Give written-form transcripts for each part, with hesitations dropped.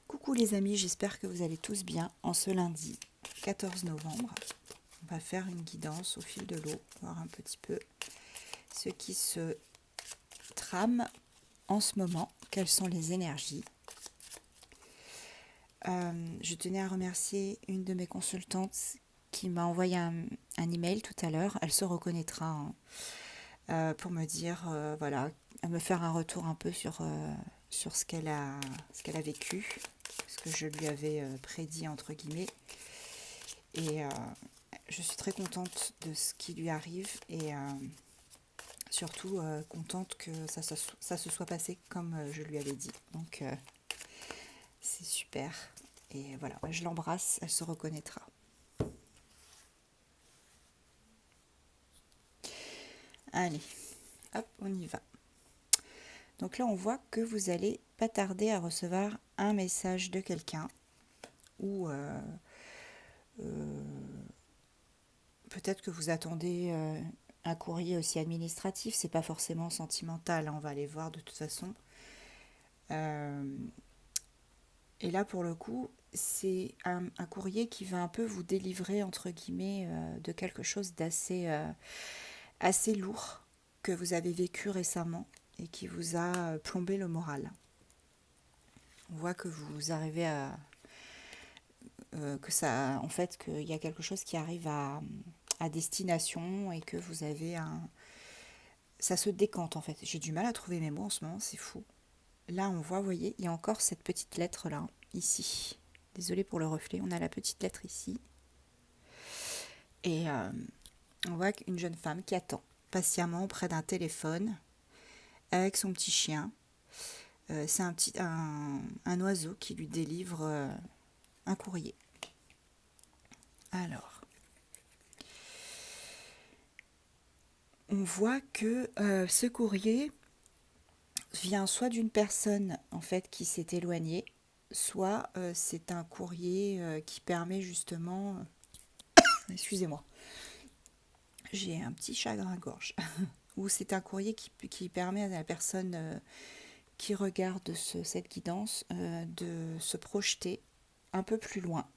Coucou les amis, j'espère que vous allez tous bien. En ce lundi 14 novembre, on va faire une guidance au fil de l'eau, voir un petit peu ce qui se trame en ce moment, quelles sont les énergies. Je tenais à remercier une de mes consultantes qui m'a envoyé un email tout à l'heure. Elle se reconnaîtra pour me dire, voilà, à me faire un retour un peu sur ce qu'elle a vécu, ce que je lui avais prédit entre guillemets. Et je suis très contente de ce qui lui arrive et surtout contente que ça se soit passé comme je lui avais dit. Donc c'est super. Et voilà, je l'embrasse, elle se reconnaîtra. Allez, hop, on y va. Donc là, on voit que vous allez pas tarder à recevoir un message de quelqu'un ou peut-être que vous attendez un courrier aussi administratif, c'est pas forcément sentimental, hein, on va aller voir de toute façon. Et là, pour le coup, c'est un courrier qui va un peu vous délivrer, entre guillemets, de quelque chose d'assez assez lourd que vous avez vécu récemment et qui vous a plombé le moral. On voit que vous arrivez à... que ça, en fait, qu'il y a quelque chose qui arrive à destination et que vous avez un... Ça se décante, en fait. J'ai du mal à trouver mes mots en ce moment, c'est fou. Là, on voit, vous voyez, il y a encore cette petite lettre-là, ici. Désolée pour le reflet, on a la petite lettre ici. Et on voit une jeune femme qui attend patiemment près d'un téléphone avec son petit chien. C'est un oiseau qui lui délivre un courrier. Alors, on voit que ce courrier vient soit d'une personne en fait qui s'est éloignée, soit c'est un courrier qui permet justement... excusez-moi, j'ai un petit chagrin-gorge. Ou c'est un courrier qui permet à la personne qui regarde cette guidance de se projeter un peu plus loin.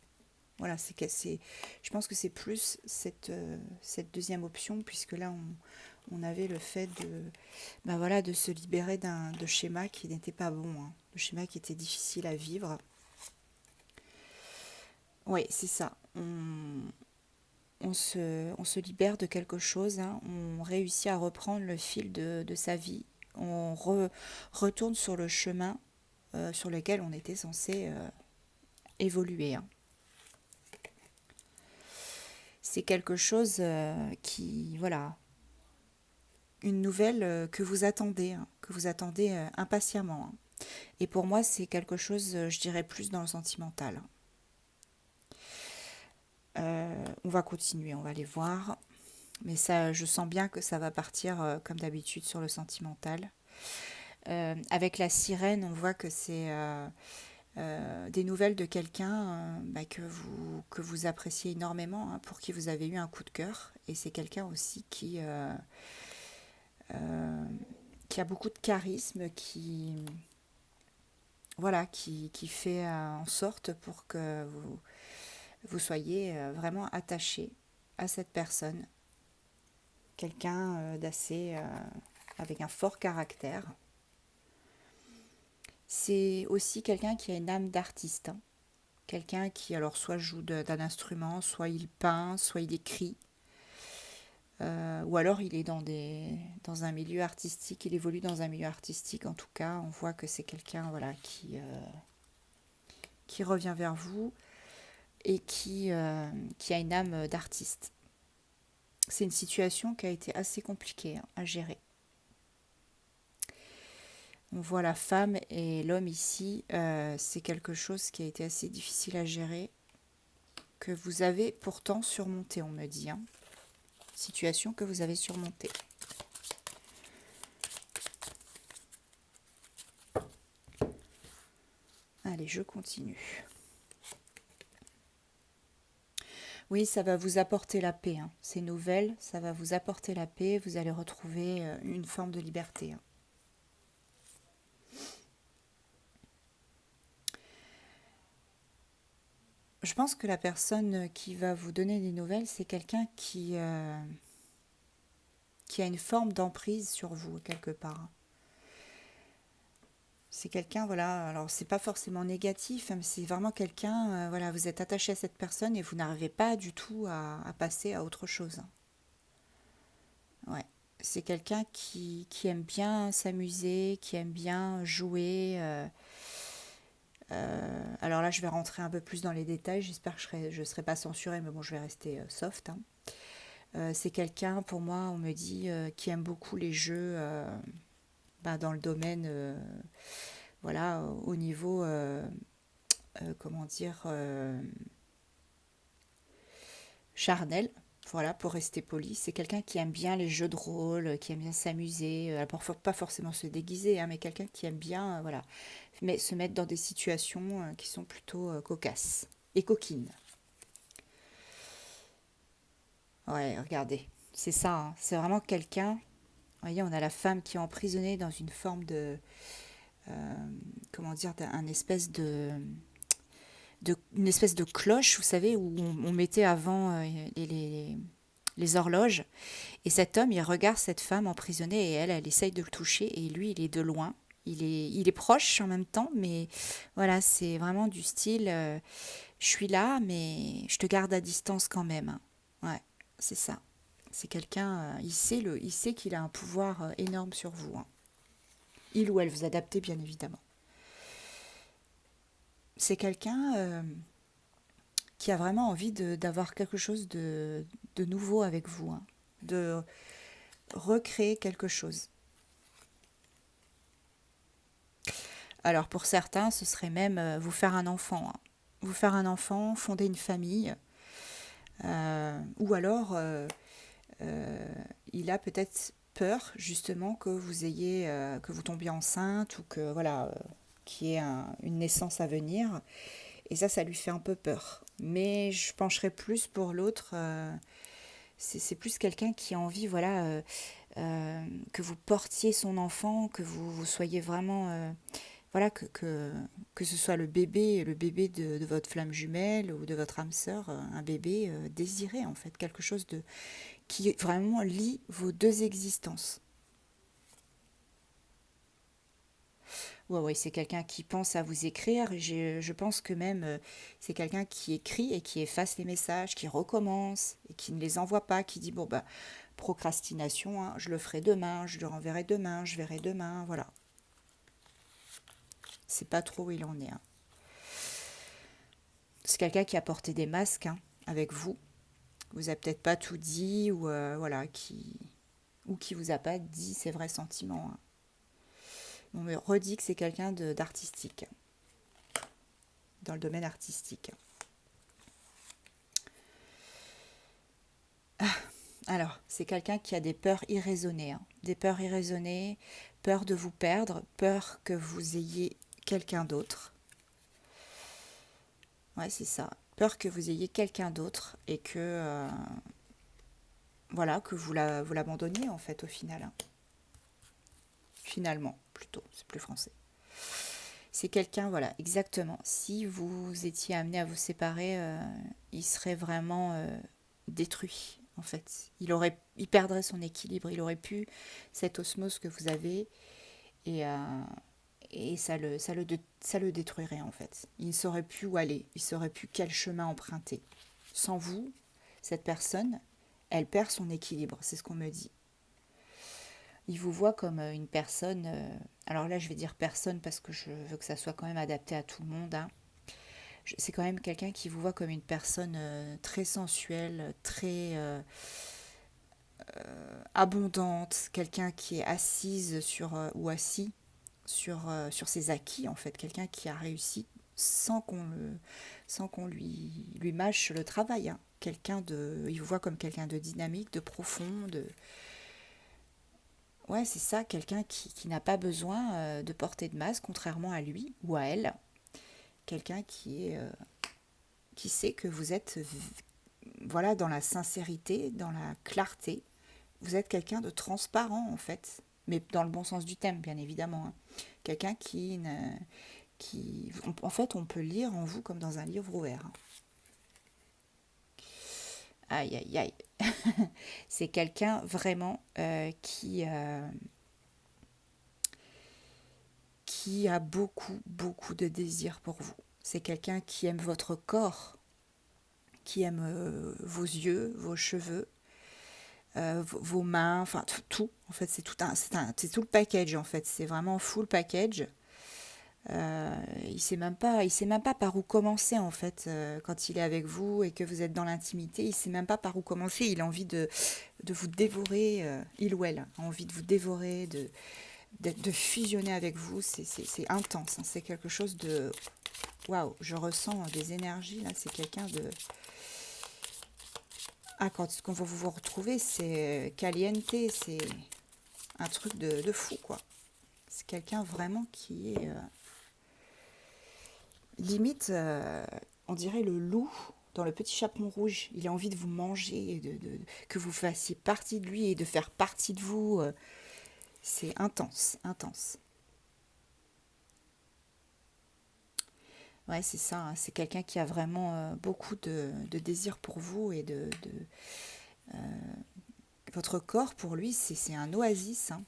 Voilà, je pense que c'est plus cette deuxième option, puisque là, on avait le fait ben voilà, de se libérer de schéma qui n'était pas bon, hein, de schéma qui était difficile à vivre. Oui, c'est ça. On se libère de quelque chose, hein, on réussit à reprendre le fil de sa vie, on retourne sur le chemin sur lequel on était censé évoluer, hein. C'est quelque chose qui, voilà, une nouvelle que vous attendez, hein, impatiemment, hein. Et pour moi, c'est quelque chose, je dirais, plus dans le sentimental, hein. On va continuer, on va aller voir. Mais ça, je sens bien que ça va partir, comme d'habitude, sur le sentimental. Avec la sirène, on voit que c'est des nouvelles de quelqu'un bah, que vous appréciez énormément, hein, pour qui vous avez eu un coup de cœur. Et c'est quelqu'un aussi qui a beaucoup de charisme, voilà, qui fait en sorte pour que vous soyez vraiment attaché à cette personne. Quelqu'un d'assez... avec un fort caractère. C'est aussi quelqu'un qui a une âme d'artiste, hein. Quelqu'un qui alors soit joue d'un instrument, soit il peint, soit il écrit. Ou alors il est dans un milieu artistique, il évolue dans un milieu artistique. En tout cas, on voit que c'est quelqu'un, voilà, qui revient vers vous et qui a une âme d'artiste. C'est une situation qui a été assez compliquée, hein, à gérer. On voit la femme et l'homme ici, c'est quelque chose qui a été assez difficile à gérer, que vous avez pourtant surmonté, on me dit, hein. Situation que vous avez surmontée. Allez, je continue. Oui, ça va vous apporter la paix, hein. Ces nouvelles, ça va vous apporter la paix. Vous allez retrouver une forme de liberté, hein. Je pense que la personne qui va vous donner des nouvelles, c'est quelqu'un qui a une forme d'emprise sur vous, quelque part. C'est quelqu'un, voilà, alors c'est pas forcément négatif, hein, mais c'est vraiment quelqu'un, voilà, vous êtes attaché à cette personne et vous n'arrivez pas du tout à passer à autre chose. Ouais. C'est quelqu'un qui aime bien s'amuser, qui aime bien jouer. Alors là, je vais rentrer un peu plus dans les détails. J'espère que je serai pas censurée, mais bon, je vais rester soft, hein. C'est quelqu'un, pour moi, on me dit, qui aime beaucoup les jeux dans le domaine, voilà, au niveau, comment dire, charnel. Voilà, pour rester poli, c'est quelqu'un qui aime bien les jeux de rôle, qui aime bien s'amuser, parfois pas forcément se déguiser, hein, mais quelqu'un qui aime bien, voilà, mais se mettre dans des situations qui sont plutôt cocasses et coquines. Ouais, regardez, c'est ça, hein, c'est vraiment quelqu'un. Vous voyez, on a la femme qui est emprisonnée dans une forme de, euh, comment dire, un espèce une espèce de cloche, vous savez, où on mettait avant les horloges. Et cet homme, il regarde cette femme emprisonnée et elle essaye de le toucher. Et lui, il est de loin. Il est proche en même temps, mais voilà, c'est vraiment du style je suis là, mais je te garde à distance quand même, hein. Ouais, c'est ça. C'est quelqu'un, il sait qu'il a un pouvoir énorme sur vous, hein. Il ou elle, vous adaptez bien évidemment. C'est quelqu'un qui a vraiment envie d'avoir quelque chose de nouveau avec vous, hein, de recréer quelque chose. Alors pour certains, ce serait même vous faire un enfant, hein. Vous faire un enfant, fonder une famille, ou alors euh, il a peut-être peur justement que vous ayez, que vous tombiez enceinte ou que voilà, qu'il y ait une naissance à venir. Et ça lui fait un peu peur. Mais je pencherais plus pour l'autre. C'est plus quelqu'un qui a envie, voilà, que vous portiez son enfant, que vous soyez vraiment, voilà, que ce soit le bébé de votre flamme jumelle ou de votre âme sœur, un bébé désiré en fait, quelque chose de qui vraiment lie vos deux existences. Ouais, ouais, c'est quelqu'un qui pense à vous écrire. Je pense que même c'est quelqu'un qui écrit et qui efface les messages, qui recommence et qui ne les envoie pas, qui dit bon bah procrastination, hein, je le ferai demain, je le renverrai demain, je verrai demain, voilà. C'est pas trop où il en est, hein. C'est quelqu'un qui a porté des masques, hein, avec vous. Vous a peut-être pas tout dit voilà ou qui vous a pas dit ses vrais sentiments, hein. On me redit que c'est quelqu'un d'artistique, dans le domaine artistique. Alors, c'est quelqu'un qui a des peurs irraisonnées, hein. Des peurs irraisonnées, peur de vous perdre, peur que vous ayez quelqu'un d'autre. Ouais, c'est ça. Peur que vous ayez quelqu'un d'autre et que, voilà, que vous l'abandonniez en fait au final, hein. Finalement, plutôt, c'est plus français. C'est quelqu'un, voilà, exactement. Si vous étiez amené à vous séparer, il serait vraiment détruit, en fait. Il perdrait son équilibre. Il aurait pu cette osmose que vous avez et, ça le détruirait, en fait. Il ne saurait plus où aller. Il ne saurait plus quel chemin emprunter. Sans vous, cette personne, elle perd son équilibre. C'est ce qu'on me dit. Il vous voit comme une personne. Alors là, je vais dire personne parce que je veux que ça soit quand même adapté à tout le monde, hein. C'est quand même quelqu'un qui vous voit comme une personne très sensuelle, très abondante, quelqu'un qui est assise sur ou assis sur ses acquis en fait, quelqu'un qui a réussi sans qu'on lui mâche le travail, hein. Il vous voit comme quelqu'un de dynamique, de profond, ouais, c'est ça, quelqu'un qui n'a pas besoin de porter de masque, contrairement à lui ou à elle. Quelqu'un qui sait que vous êtes, voilà, dans la sincérité, dans la clarté. Vous êtes quelqu'un de transparent, en fait. Mais dans le bon sens du thème, bien évidemment, hein. Quelqu'un en fait, on peut lire en vous comme dans un livre ouvert, hein. Aïe, aïe, aïe. C'est quelqu'un vraiment qui a beaucoup, beaucoup de désir pour vous. C'est quelqu'un qui aime votre corps, qui aime vos yeux, vos cheveux, vos mains, enfin tout. En fait, c'est tout le package en fait. C'est vraiment full package. Il sait même pas par où commencer en fait quand il est avec vous et que vous êtes dans l'intimité. Il sait même pas par où commencer. Il a envie de vous dévorer. Il ou elle a envie de vous dévorer, de fusionner avec vous. C'est intense. Hein. C'est quelque chose de waouh. Je ressens des énergies là. C'est quelqu'un de quand vous vous retrouvez, c'est caliente. C'est un truc de fou quoi. C'est quelqu'un vraiment qui est limite, on dirait le loup dans le petit chaperon rouge. Il a envie de vous manger, que vous fassiez partie de lui et de faire partie de vous. C'est intense, intense. Ouais, c'est ça. Hein. C'est quelqu'un qui a vraiment beaucoup de désir pour vous et votre corps pour lui, c'est un oasis. Hein.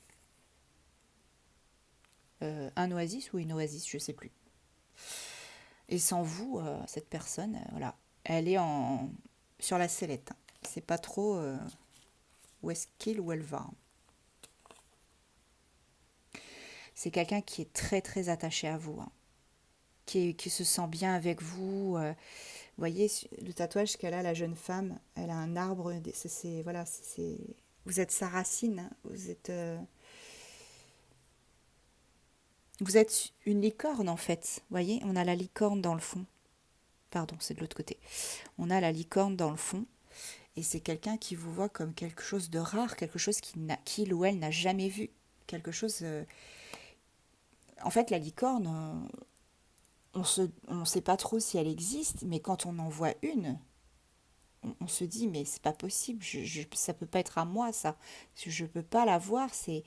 Un oasis ou une oasis, je sais plus. Et sans vous, cette personne, voilà, elle est sur la sellette. Hein. C'est pas trop où est-ce qu'il ou elle va. C'est quelqu'un qui est très très attaché à vous, hein, qui se sent bien avec vous. Vous voyez le tatouage qu'elle a, la jeune femme, elle a un arbre. Voilà, vous êtes sa racine. Hein, vous êtes une licorne en fait. Vous voyez, on a la licorne dans le fond. Pardon, c'est de l'autre côté. On a la licorne dans le fond. Et c'est quelqu'un qui vous voit comme quelque chose de rare, quelque chose qu'il ou elle n'a jamais vu. Quelque chose. En fait, la licorne, on sait pas trop si elle existe, mais quand on en voit une, on se dit mais c'est pas possible, ça peut pas être à moi ça, je peux pas la voir. C'est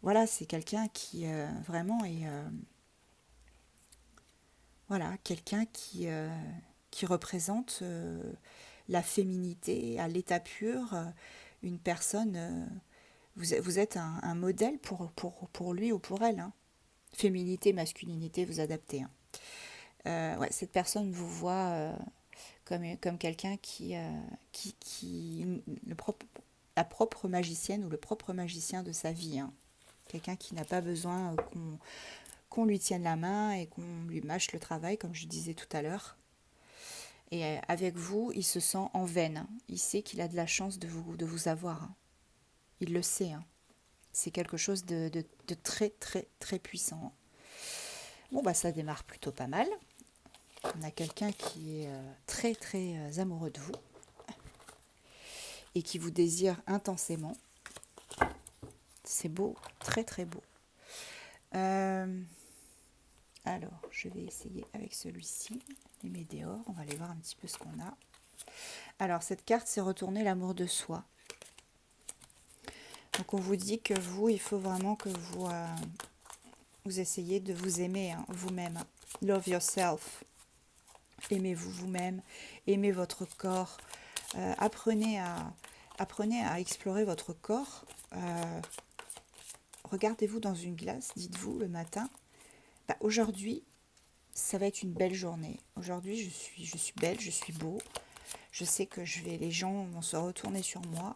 voilà, c'est quelqu'un qui vraiment est voilà quelqu'un qui représente la féminité à l'état pur, une personne. Vous êtes un modèle pour lui ou pour elle. Hein. Féminité, masculinité, vous adaptez. Hein. Ouais, cette personne vous voit comme quelqu'un qui la propre magicienne ou le propre magicien de sa vie. Hein. Quelqu'un qui n'a pas besoin qu'on lui tienne la main et qu'on lui mâche le travail, comme je disais tout à l'heure. Et avec vous, il se sent en veine. Hein. Il sait qu'il a de la chance de vous avoir. Hein. Il le sait. Hein. C'est quelque chose de très, très, très puissant. Bon, bah ça démarre plutôt pas mal. On a quelqu'un qui est très, très amoureux de vous et qui vous désire intensément. C'est beau, très, très beau. Alors, je vais essayer avec celui-ci, les météores. On va aller voir un petit peu ce qu'on a. Alors, cette carte, c'est retourner l'amour de soi. Donc, on vous dit que vous, il faut vraiment que vous essayez de vous aimer hein, vous-même. Love yourself. Aimez-vous vous-même. Aimez votre corps. Apprenez à explorer votre corps. Regardez-vous dans une glace. Dites-vous le matin. Bah, aujourd'hui, ça va être une belle journée. Aujourd'hui, je suis belle, je suis beau. Je sais que les gens vont se retourner sur moi.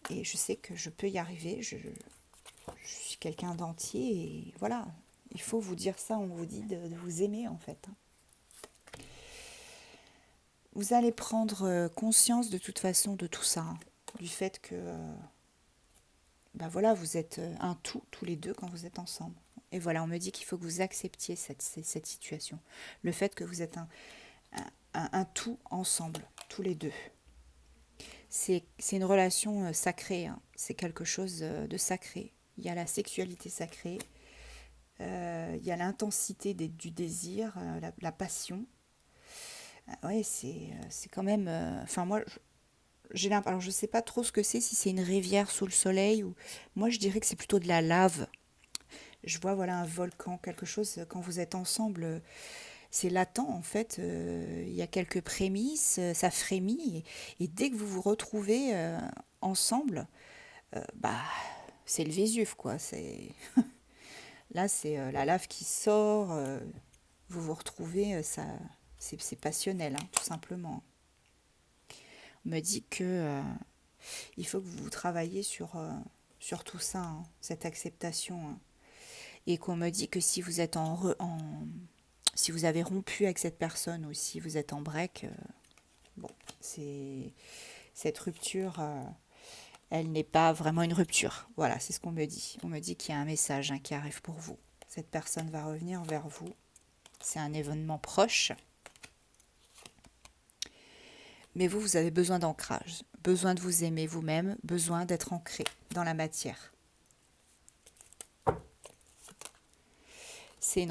Et je sais que je peux y arriver. Je suis quelqu'un d'entier. Et voilà, il faut vous dire ça. On vous dit de vous aimer en fait. Vous allez prendre conscience de toute façon de tout ça. Hein, du fait que ben voilà, vous êtes un tout, tous les deux, quand vous êtes ensemble. Et voilà, on me dit qu'il faut que vous acceptiez cette situation. Le fait que vous êtes un tout ensemble, tous les deux. C'est une relation sacrée, hein. C'est quelque chose de sacré. Il y a la sexualité sacrée, il y a l'intensité du désir, la passion. Ouais, c'est quand même... Enfin, moi, j'ai l'impression... Alors, je sais pas trop ce que c'est, si c'est une rivière sous le soleil ou... Moi, je dirais que c'est plutôt de la lave. Je vois, voilà, un volcan, quelque chose, quand vous êtes ensemble, c'est latent en fait. Il y a quelques prémices, ça frémit, et dès que vous vous retrouvez ensemble, bah c'est le Vésuve quoi. C'est là, c'est la lave qui sort. Vous vous retrouvez, ça, c'est passionnel, hein, tout simplement. On me dit que il faut que vous travailliez sur tout ça, hein, cette acceptation, hein. Et qu'on me dit que si vous êtes si vous avez rompu avec cette personne ou si vous êtes en break, bon, c'est cette rupture, elle n'est pas vraiment une rupture. Voilà, c'est ce qu'on me dit. On me dit qu'il y a un message, hein, qui arrive pour vous. Cette personne va revenir vers vous. C'est un événement proche. Mais vous, vous avez besoin d'ancrage, besoin de vous aimer vous-même, besoin d'être ancré dans la matière. Ça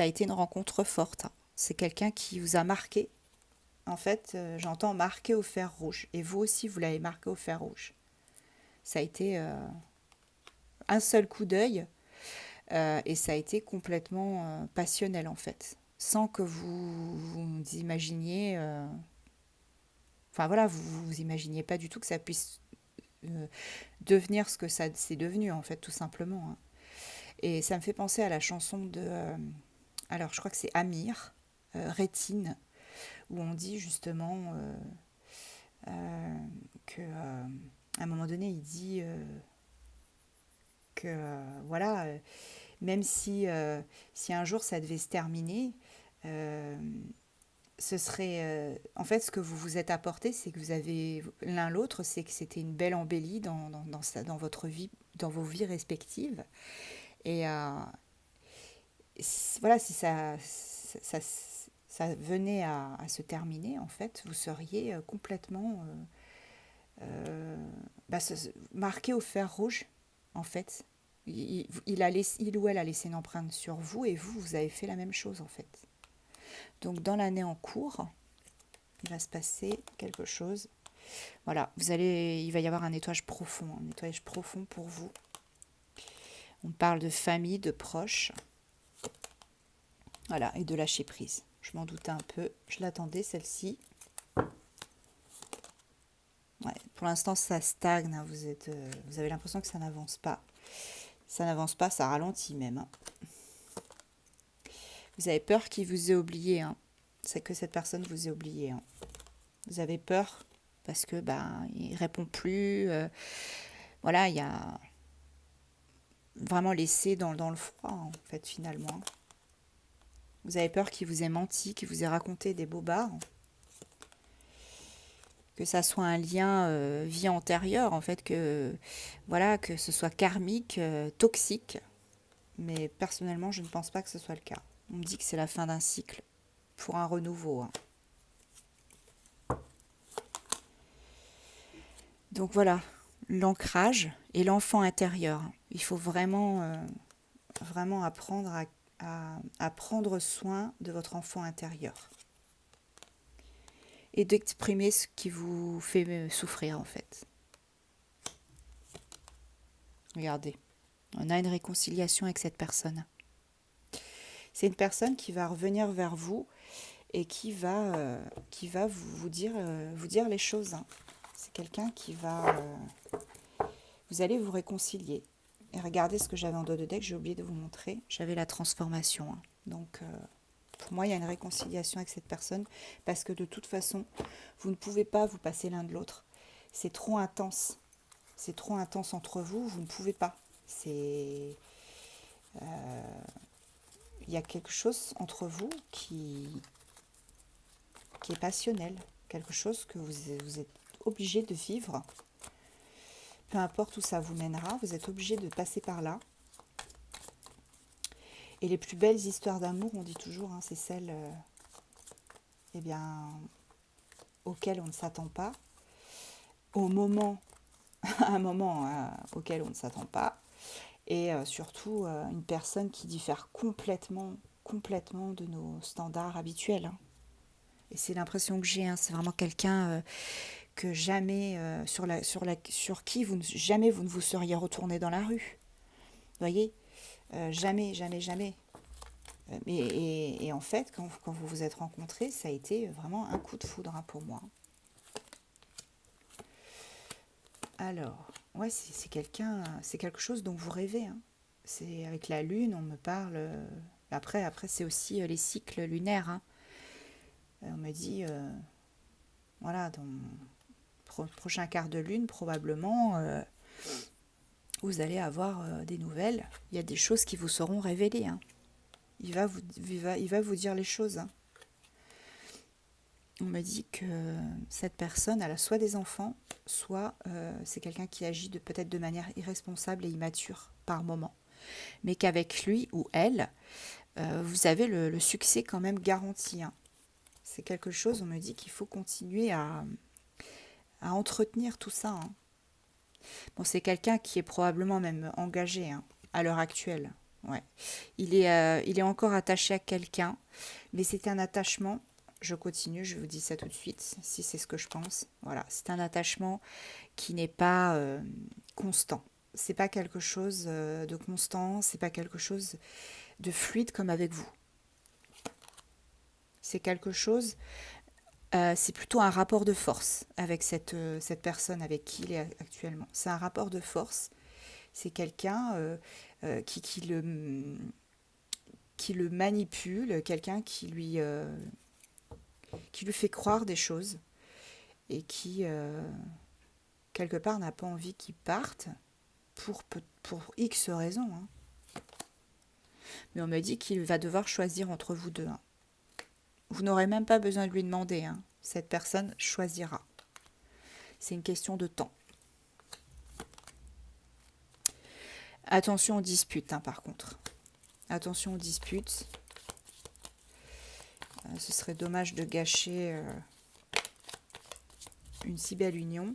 a été une rencontre forte, hein. C'est quelqu'un qui vous a marqué. En fait, j'entends marqué au fer rouge. Et vous aussi, vous l'avez marqué au fer rouge. Ça a été un seul coup d'œil, et ça a été complètement passionnel, en fait. Sans que vous imaginiez... Enfin voilà, vous imaginiez pas du tout que ça puisse devenir ce que ça c'est devenu, en fait, tout simplement, hein. Et ça me fait penser à la chanson de... alors, je crois que c'est Amir, Rétine, où on dit justement que... à un moment donné, il dit que, voilà, même si un jour ça devait se terminer, euh, ce serait... en fait, ce que vous vous êtes apporté, c'est que vous avez... L'un l'autre, c'est que c'était une belle embellie dans votre vie, dans vos vies respectives. Et voilà, si ça venait à se terminer, en fait, vous seriez complètement bah, marqué au fer rouge, en fait. Il ou elle a laissé une empreinte sur vous, et vous avez fait la même chose, en fait. Donc, dans l'année en cours, il va se passer quelque chose. Voilà, il va y avoir un nettoyage profond pour vous. On parle de famille, de proches. Voilà, et de lâcher prise. Je m'en doutais un peu. Je l'attendais, celle-ci. Ouais, pour l'instant, ça stagne, hein. Vous avez l'impression que ça n'avance pas. Ça n'avance pas, ça ralentit même, hein. Vous avez peur qu'il vous ait oublié, hein. C'est que cette personne vous ait oublié, hein. Vous avez peur parce que il répond plus. Voilà, il y a vraiment laissé dans le froid, en fait, finalement. Vous avez peur qu'il vous ait menti, qu'il vous ait raconté des bobards, que ça soit un lien vie antérieure, en fait, voilà, que ce soit karmique, toxique. Mais personnellement, je ne pense pas que ce soit le cas. On me dit que c'est la fin d'un cycle pour un renouveau, hein. Donc voilà, l'ancrage et l'enfant intérieur. Il faut vraiment apprendre à prendre soin de votre enfant intérieur et d'exprimer ce qui vous fait souffrir, en fait. Regardez, on a une réconciliation avec cette personne. C'est une personne qui va revenir vers vous et qui va vous dire les choses, hein. C'est quelqu'un qui va... vous allez vous réconcilier. Et regardez ce que j'avais en dos de deck, j'ai oublié de vous montrer. J'avais la transformation, hein. Donc, pour moi, il y a une réconciliation avec cette personne parce que de toute façon, vous ne pouvez pas vous passer l'un de l'autre. C'est trop intense. C'est trop intense entre vous, vous ne pouvez pas. Il y a quelque chose entre vous qui est passionnel. Quelque chose que vous êtes obligé de vivre. Peu importe où ça vous mènera, vous êtes obligé de passer par là. Et les plus belles histoires d'amour, on dit toujours, hein, c'est celles auxquelles on ne s'attend pas, au moment, à un moment auquel on ne s'attend pas, et surtout une personne qui diffère complètement de nos standards habituels, hein. Et c'est l'impression que j'ai, hein, c'est vraiment quelqu'un que jamais, sur qui jamais vous ne vous seriez retourné dans la rue. Vous voyez, jamais, jamais, jamais. Et en fait, quand vous vous êtes rencontrés, ça a été vraiment un coup de foudre hein, pour moi. Alors, ouais, c'est quelque chose dont vous rêvez. Hein. C'est avec la lune, on me parle. Après, c'est aussi les cycles lunaires. Hein. On me dit, voilà, dans le prochain quart de lune, probablement, vous allez avoir des nouvelles. Il y a des choses qui vous seront révélées. Hein. Il va vous dire les choses. Hein. On me dit que cette personne, elle a soit des enfants, soit c'est quelqu'un qui agit peut-être de manière irresponsable et immature par moment. Mais qu'avec lui ou elle, vous avez le succès quand même garanti. Hein. C'est quelque chose, on me dit qu'il faut continuer à entretenir tout ça. Hein. Bon, c'est quelqu'un qui est probablement même engagé hein, à l'heure actuelle. Ouais. Il est encore attaché à quelqu'un, mais c'est un attachement. Je continue, je vous dis ça tout de suite, si c'est ce que je pense. Voilà, c'est un attachement qui n'est pas constant. C'est pas quelque chose de constant, c'est pas quelque chose de fluide comme avec vous. C'est quelque chose, c'est plutôt un rapport de force avec cette personne avec qui il est actuellement. C'est un rapport de force. C'est quelqu'un qui le manipule, quelqu'un qui lui fait croire des choses et qui, quelque part, n'a pas envie qu'il parte pour X raisons. Hein. Mais on me dit qu'il va devoir choisir entre vous deux. Hein. Vous n'aurez même pas besoin de lui demander. Hein. Cette personne choisira. C'est une question de temps. Attention aux disputes, hein, par contre. Attention aux disputes. Ce serait dommage de gâcher une si belle union.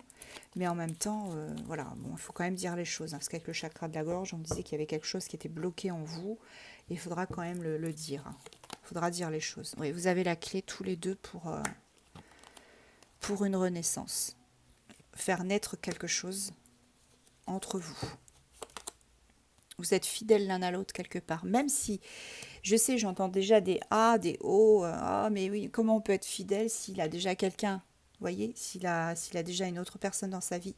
Mais en même temps, voilà, bon, il faut quand même dire les choses. Hein, parce qu'avec le chakra de la gorge, on me disait qu'il y avait quelque chose qui était bloqué en vous. Et il faudra quand même le dire. Hein. Il faudra dire les choses. Oui, vous avez la clé tous les deux pour une renaissance. Faire naître quelque chose entre vous. Vous êtes fidèles l'un à l'autre quelque part. Même si, je sais, j'entends déjà des A, des O. Ah, mais oui, comment on peut être fidèle s'il a déjà quelqu'un? Vous voyez, s'il a déjà une autre personne dans sa vie.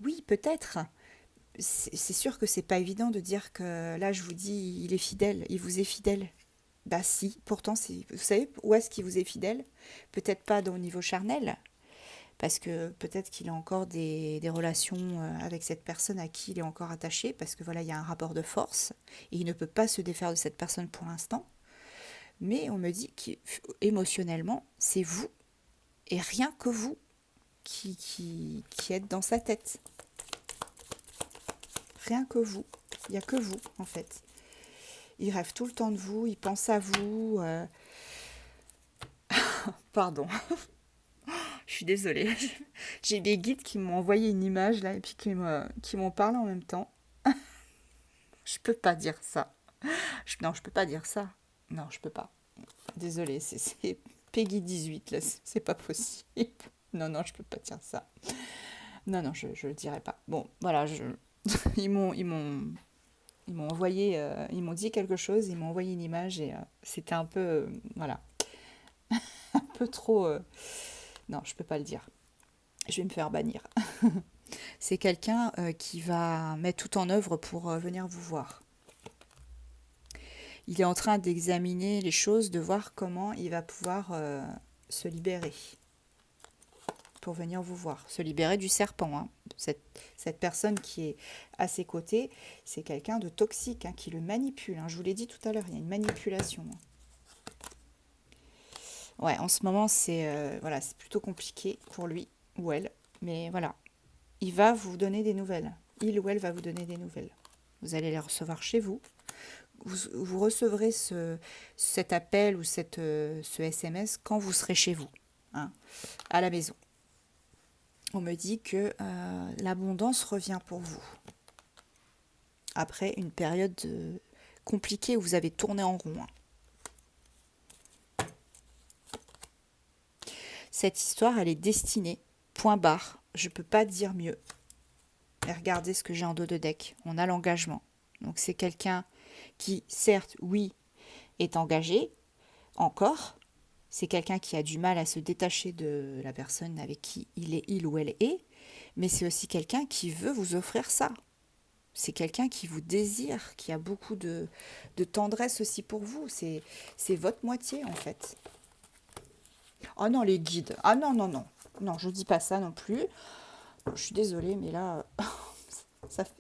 Oui, peut-être. C'est sûr que c'est pas évident de dire que là, je vous dis, il est fidèle, il vous est fidèle. Bah si, pourtant, vous savez où est-ce qu'il vous est fidèle? Peut-être pas au niveau charnel, parce que peut-être qu'il a encore des relations avec cette personne à qui il est encore attaché, parce que voilà, il y a un rapport de force, et il ne peut pas se défaire de cette personne pour l'instant. Mais on me dit qu'émotionnellement, c'est vous, et rien que vous, qui êtes dans sa tête. Rien que vous. Il n'y a que vous, en fait. Il rêve tout le temps de vous, il pense à vous. Pardon, je suis désolée. J'ai des guides qui m'ont envoyé une image là et puis qui m'en parlent en même temps. Je peux pas dire ça. Non, je peux pas dire ça. Non, je peux pas. Désolée, c'est Peggy 18 là, c'est pas possible. Non, non, je peux pas dire ça. Non, non, je le dirai pas. Bon, voilà, ils m'ont envoyé, ils m'ont dit quelque chose, ils m'ont envoyé une image et c'était un peu, voilà, un peu trop. Non, je peux pas le dire. Je vais me faire bannir. C'est quelqu'un qui va mettre tout en œuvre pour venir vous voir. Il est en train d'examiner les choses, de voir comment il va pouvoir se libérer pour venir vous voir. Se libérer du serpent. Hein. Cette personne qui est à ses côtés, c'est quelqu'un de toxique, hein, qui le manipule. Hein. Je vous l'ai dit tout à l'heure, il y a une manipulation. Ouais, en ce moment, voilà, c'est plutôt compliqué pour lui ou elle. Mais voilà, il va vous donner des nouvelles. Il ou elle va vous donner des nouvelles. Vous allez les recevoir chez vous. Vous recevrez cet appel ou ce SMS quand vous serez chez vous, hein, à la maison. On me dit que l'abondance revient pour vous. Après une période compliquée où vous avez tourné en rond. Hein. Cette histoire, elle est destinée, point barre, je ne peux pas dire mieux. Et regardez ce que j'ai en dos de deck. On a l'engagement. Donc c'est quelqu'un qui, certes, oui, est engagé encore. C'est quelqu'un qui a du mal à se détacher de la personne avec qui il ou elle est, mais c'est aussi quelqu'un qui veut vous offrir ça. C'est quelqu'un qui vous désire, qui a beaucoup de tendresse aussi pour vous. C'est votre moitié en fait. Oh non, les guides. Ah non, non, non. Non, je dis pas ça non plus. Je suis désolée, mais là,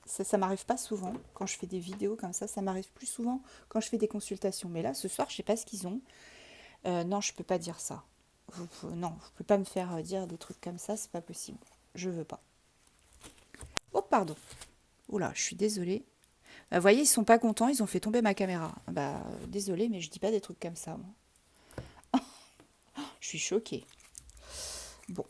ça m'arrive pas souvent quand je fais des vidéos comme ça m'arrive plus souvent quand je fais des consultations. Mais là, ce soir, je sais pas ce qu'ils ont. Non, je peux pas dire ça. Non, vous pouvez pas me faire dire des trucs comme ça, c'est pas possible. Je veux pas. Oh, pardon. Oula, je suis désolée. Vous voyez, ils sont pas contents, ils ont fait tomber ma caméra. Bah, désolée, mais je dis pas des trucs comme ça, moi. Je suis choquée. Bon.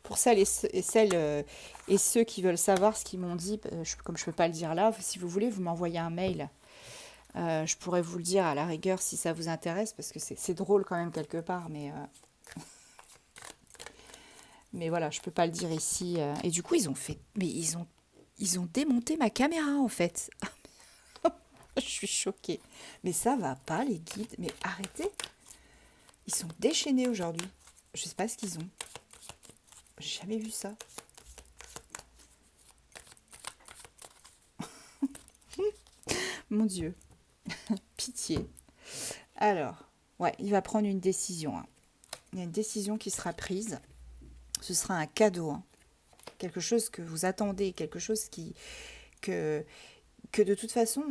Pour celles et ceux qui veulent savoir ce qu'ils m'ont dit, comme je peux pas le dire là, si vous voulez, vous m'envoyez un mail. Je pourrais vous le dire à la rigueur si ça vous intéresse, parce que c'est drôle quand même quelque part, mais voilà, je peux pas le dire ici. Et du coup, ils ont démonté ma caméra en fait. Je suis choquée. Mais ça va pas, les guides. Mais arrêtez. Ils sont déchaînés aujourd'hui. Je sais pas ce qu'ils ont. J'ai jamais vu ça. Mon Dieu. Pitié. Alors, ouais, il va prendre une décision, hein. Il y a une décision qui sera prise. Ce sera un cadeau, hein. Quelque chose que vous attendez, quelque chose que, que de toute façon,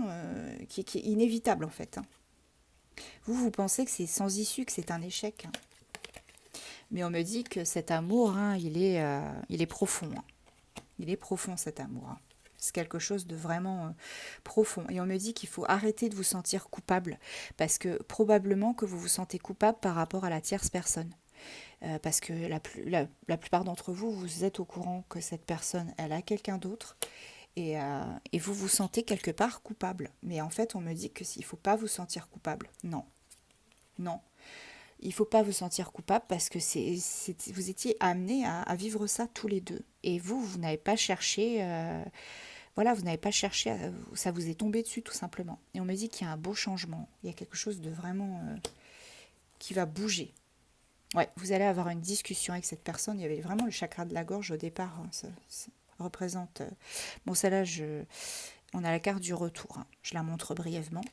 qui est inévitable en fait, hein. Vous pensez que c'est sans issue, que c'est un échec, hein. Mais on me dit que cet amour, hein, il est profond, hein. Il est profond cet amour, hein. C'est quelque chose de vraiment profond. Et on me dit qu'il faut arrêter de vous sentir coupable, parce que probablement que vous vous sentez coupable par rapport à la tierce personne. Parce que la plupart d'entre vous, vous êtes au courant que cette personne, elle a quelqu'un d'autre, et vous vous sentez quelque part coupable. Mais en fait, on me dit qu'il ne faut pas vous sentir coupable. Non, non. Il ne faut pas vous sentir coupable parce que vous étiez amenés à vivre ça tous les deux. Et vous n'avez pas cherché, voilà, vous n'avez pas cherché, ça vous est tombé dessus tout simplement. Et on me dit qu'il y a un beau changement, il y a quelque chose de vraiment qui va bouger. Ouais, vous allez avoir une discussion avec cette personne. Il y avait vraiment le chakra de la gorge au départ, hein, ça représente... Bon, celle-là, on a la carte du retour, hein. Je la montre brièvement.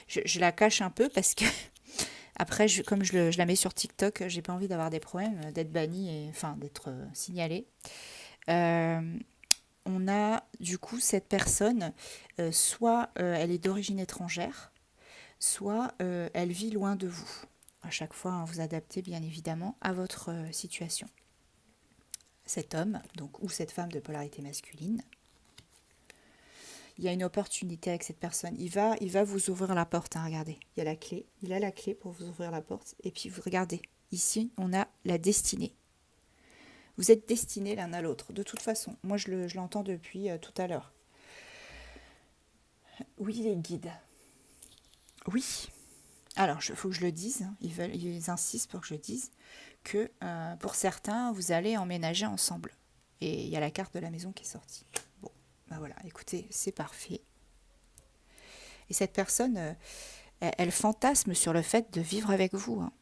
Je la cache un peu parce que après, comme je la mets sur TikTok, j'ai pas envie d'avoir des problèmes, d'être bannie, enfin d'être signalée. Euh, on a du coup cette personne, soit elle est d'origine étrangère, soit elle vit loin de vous. À chaque fois, hein, vous adaptez bien évidemment à votre situation. Cet homme, donc, ou cette femme de polarité masculine, il y a une opportunité avec cette personne. Il va vous ouvrir la porte, hein, regardez. Il y a la clé. Il a la clé pour vous ouvrir la porte. Et puis, vous regardez. Ici, on a la destinée. Vous êtes destinés l'un à l'autre, de toute façon. Moi, je l'entends depuis tout à l'heure. Oui, les guides. Oui. Alors, il faut que je le dise. Hein. Ils insistent pour que je dise que pour certains, vous allez emménager ensemble. Et il y a la carte de la maison qui est sortie. Bon, ben voilà, écoutez, c'est parfait. Et cette personne, elle fantasme sur le fait de vivre avec vous, hein.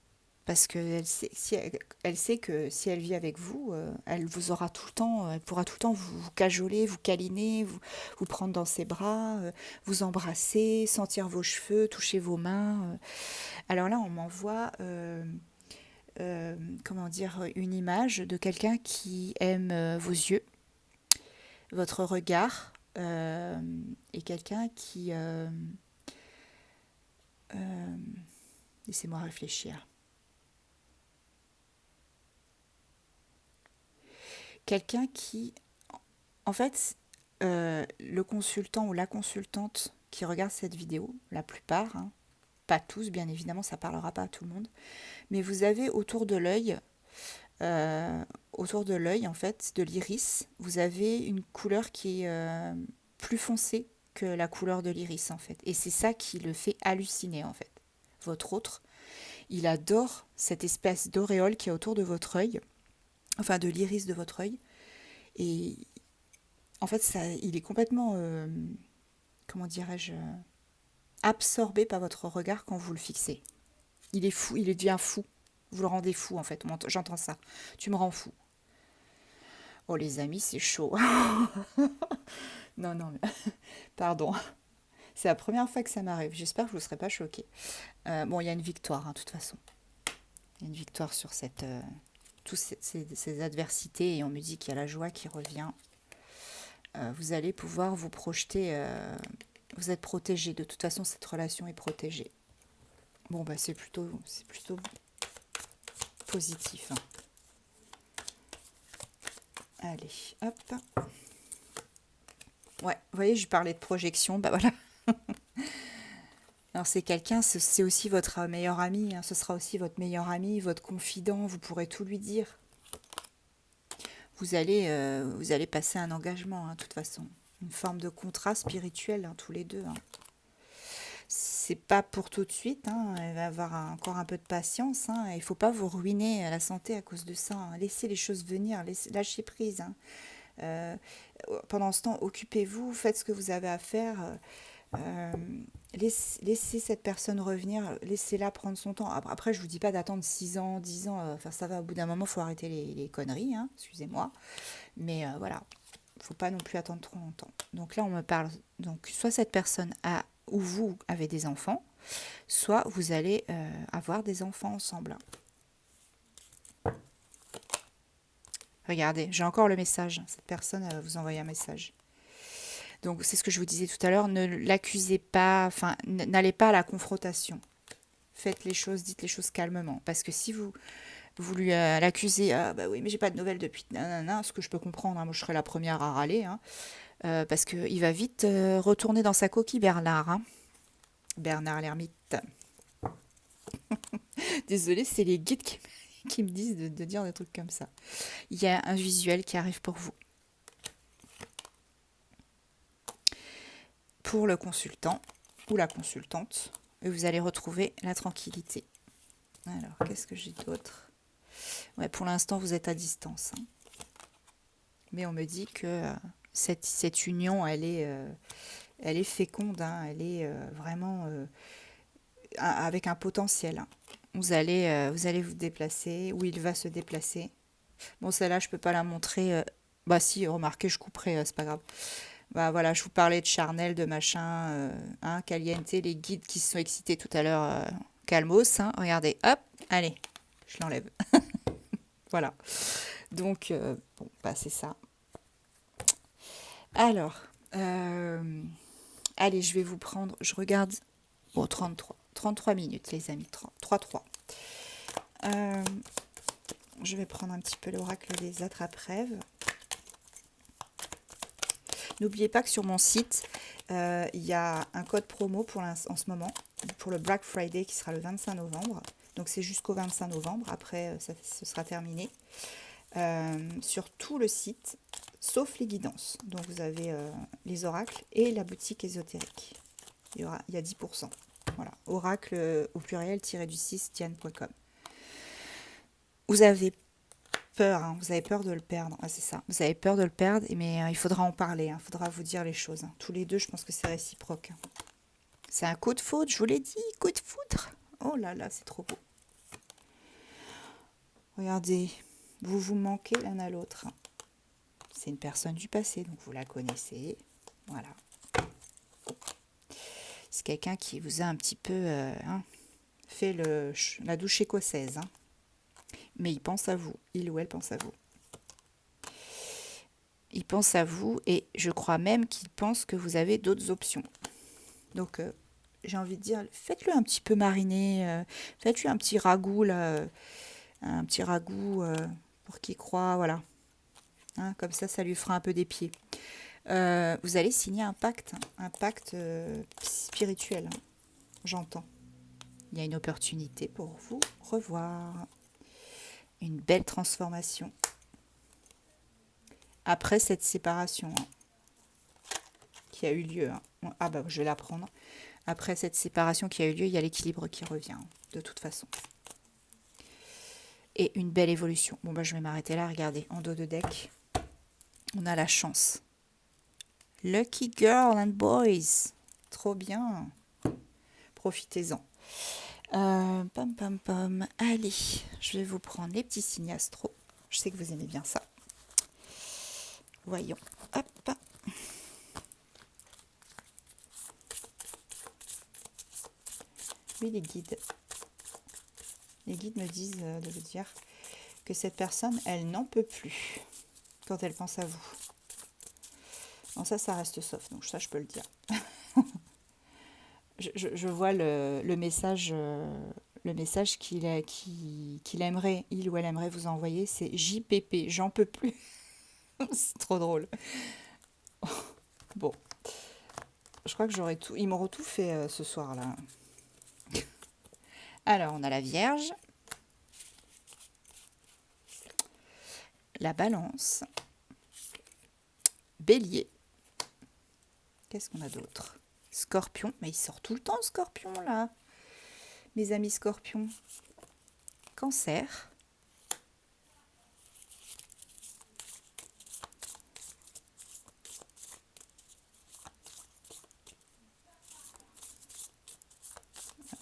Parce qu'elle sait, elle sait que si elle vit avec vous, elle vous aura tout le temps, elle pourra tout le temps vous cajoler, vous câliner, vous prendre dans ses bras, vous embrasser, sentir vos cheveux, toucher vos mains. Alors là, on m'envoie, comment dire, une image de quelqu'un qui aime vos yeux, votre regard, et quelqu'un qui... laissez-moi réfléchir. Quelqu'un qui, en fait, le consultant ou la consultante qui regarde cette vidéo, la plupart, hein, pas tous, bien évidemment, ça parlera pas à tout le monde, mais vous avez autour de l'œil, en fait, de l'iris, vous avez une couleur qui est plus foncée que la couleur de l'iris, en fait. Et c'est ça qui le fait halluciner, en fait. Votre autre, il adore cette espèce d'auréole qui est autour de votre œil, enfin de l'iris de votre œil. Et En fait, ça, il est complètement, comment dirais-je, absorbé par votre regard quand vous le fixez. Il est fou, il devient fou. Vous le rendez fou, en fait. J'entends ça. Tu me rends fou. Oh, les amis, c'est chaud. Non, non, pardon. C'est la première fois que ça m'arrive. J'espère que je ne vous serez pas choqué. Bon, il y a une victoire, hein, de toute façon. Il y a une victoire sur toutes ces adversités. Et on me dit qu'il y a la joie qui revient. Vous allez pouvoir vous projeter. Vous êtes protégé. De toute façon, cette relation est protégée. Bon, bah, c'est plutôt positif, hein. Allez, hop. Ouais, vous voyez, je parlais de projection. Bah voilà. Alors c'est quelqu'un, c'est aussi votre meilleur ami, hein. Ce sera aussi votre meilleur ami, votre confident. Vous pourrez tout lui dire. Vous allez passer un engagement, hein, de toute façon. Une forme de contrat spirituel, hein, tous les deux, hein. C'est pas pour tout de suite, hein. Il va avoir encore un peu de patience, hein. Il faut pas vous ruiner la santé à cause de ça, hein. Laissez les choses venir, lâchez prise, hein. Euh, Pendant ce temps, occupez-vous, faites ce que vous avez à faire. Euh, laissez cette personne revenir, laissez-la prendre son temps. Après, je vous dis pas d'attendre 6 ans, 10 ans. Enfin, ça va, au bout d'un moment, il faut arrêter les conneries, hein, excusez-moi. Mais voilà, faut pas non plus attendre trop longtemps. Donc là, on me parle. Donc, soit cette personne a ou vous avez des enfants, soit vous allez avoir des enfants ensemble. Regardez, j'ai encore le message. Cette personne vous envoie un message. Donc c'est ce que je vous disais tout à l'heure, ne l'accusez pas, enfin n'allez pas à la confrontation. Faites les choses, dites les choses calmement. Parce que si vous lui l'accusez, ah bah oui, mais j'ai pas de nouvelles depuis, nanana, ce que je peux comprendre, hein, moi je serais la première à râler, hein, parce qu'il va vite retourner dans sa coquille, Bernard, hein. Bernard l'ermite. Désolée, c'est les guides qui me disent de dire des trucs comme ça. Il y a un visuel qui arrive pour vous. Pour le consultant ou la consultante, et vous allez retrouver la tranquillité. Alors, qu'est-ce que j'ai d'autre? Ouais, pour l'instant, vous êtes à distance, hein. Mais on me dit que cette union, elle est féconde, hein. Elle est vraiment avec un potentiel, hein. Vous allez vous déplacer, ou il va se déplacer. Bon, celle-là, je peux pas la montrer. Bah si, remarquez, je couperai, c'est pas grave. Bah voilà, je vous parlais de charnel, de machin, hein, caliente, les guides qui se sont excités tout à l'heure, calmos, hein, regardez, hop, allez, je l'enlève. Voilà. Donc, bon, bah c'est ça. Alors, allez, je vais vous prendre, je regarde, bon, 33 minutes, les amis, 33. Je vais prendre un petit peu l'oracle des attrape-rêves. N'oubliez pas que sur mon site, il y a un code promo en ce moment, pour le Black Friday qui sera le 25 novembre. Donc c'est jusqu'au 25 novembre, après ce sera terminé. Sur tout le site, sauf les guidances. Donc vous avez les oracles et la boutique ésotérique. Il y a 10%. Voilà, oracle au pluriel-du-6 tienne.com. Vous avez peur, hein, vous avez peur de le perdre. Ah, c'est ça, vous avez peur de le perdre, mais il faudra en parler, hein, il faudra vous dire les choses, hein. Tous les deux, je pense que c'est réciproque, hein. C'est un coup de foudre, je vous l'ai dit, coup de foudre. Oh là là, c'est trop beau. Regardez, vous vous manquez l'un à l'autre. C'est une personne du passé, donc vous la connaissez. Voilà. C'est quelqu'un qui vous a un petit peu fait la douche écossaise, hein. Mais il pense à vous, il ou elle pense à vous. Il pense à vous et je crois même qu'il pense que vous avez d'autres options. Donc, j'ai envie de dire, faites-le un petit peu mariner, faites-lui un petit ragoût, là, un petit ragoût pour qu'il croie, voilà. Hein, comme ça lui fera un peu des pieds. Vous allez signer un pacte spirituel, hein, j'entends. Il y a une opportunité pour vous revoir. Une belle transformation. Après cette séparation, hein, qui a eu lieu, hein. Ah bah je vais la prendre. Après cette séparation qui a eu lieu, il y a l'équilibre qui revient, hein, de toute façon. Et une belle évolution. Bon bah je vais m'arrêter là, regardez, en dos de deck, on a la chance. Lucky girl and boys. Trop bien. Profitez-en. Pam pam pam. Allez, je vais vous prendre les petits signes astro. Je sais que vous aimez bien ça. Voyons. Hop. Oui, les guides. Les guides me disent de vous dire que cette personne, elle n'en peut plus quand elle pense à vous. Bon, ça reste sauf, donc ça, je peux le dire. Je vois le message qu'il aimerait, il ou elle aimerait vous envoyer, c'est JPP, j'en peux plus. C'est trop drôle. Bon, je crois que j'aurais tout, ils m'auront tout fait ce soir-là. Alors, on a la Vierge, la Balance, Bélier. Qu'est-ce qu'on a d'autre? Scorpion, mais il sort tout le temps, Scorpion, là. Mes amis Scorpions. Cancer.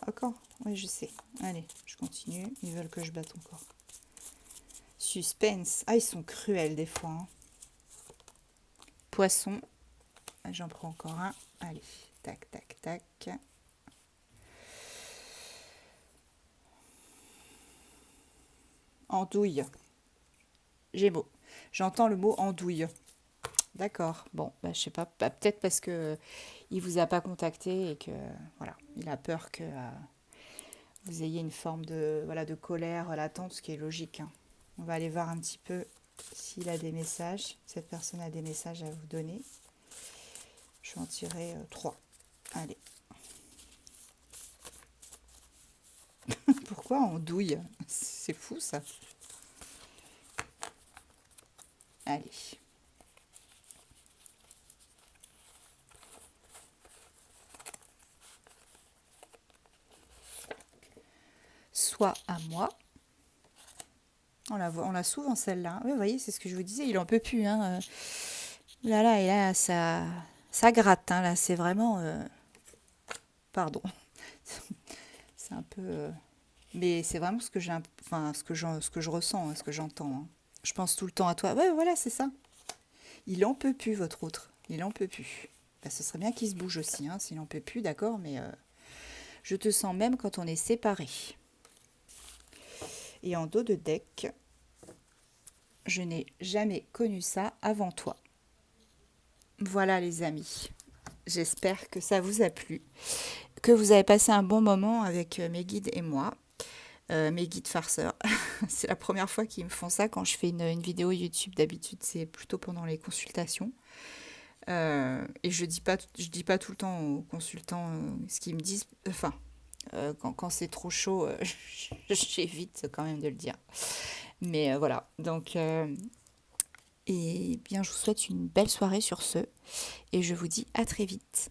Encore? Oui, je sais. Allez, je continue. Ils veulent que je batte encore. Suspense. Ah, ils sont cruels des fois. Hein. Poisson. J'en prends encore un. Allez, tac, tac, tac. Andouille. Gémeaux. J'entends le mot andouille. D'accord. Bon, bah, je sais pas. Bah, peut-être parce que il vous a pas contacté et que voilà, il a peur que vous ayez une forme de voilà de colère latente, ce qui est logique. Hein. On va aller voir un petit peu s'il a des messages. Cette personne a des messages à vous donner. Je vais en tirer 3. Allez. Pourquoi andouille? C'est fou ça. Allez. Soit à moi. On l'a souvent celle-là. Oui, vous voyez, c'est ce que je vous disais, il en peut plus. Hein. Là, et là, ça gratte. Hein, là, c'est vraiment... Pardon. C'est un peu... mais c'est vraiment ce que j'ai... Enfin, ce que je ressens, hein, ce que j'entends. Hein. Je pense tout le temps à toi. Ouais, voilà, c'est ça. Il en peut plus, votre autre. Il en peut plus. Ben, ce serait bien qu'il se bouge aussi, hein, s'il en peut plus, d'accord, mais je te sens même quand on est séparés. Et en dos de deck, je n'ai jamais connu ça avant toi. Voilà les amis, j'espère que ça vous a plu, que vous avez passé un bon moment avec mes guides et moi, mes guides farceurs. C'est la première fois qu'ils me font ça quand je fais une vidéo YouTube. D'habitude c'est plutôt pendant les consultations. Et je dis pas tout le temps aux consultants ce qu'ils me disent, enfin quand c'est trop chaud, j'évite quand même de le dire. Mais voilà, donc... et bien, je vous souhaite une belle soirée sur ce. Et je vous dis à très vite.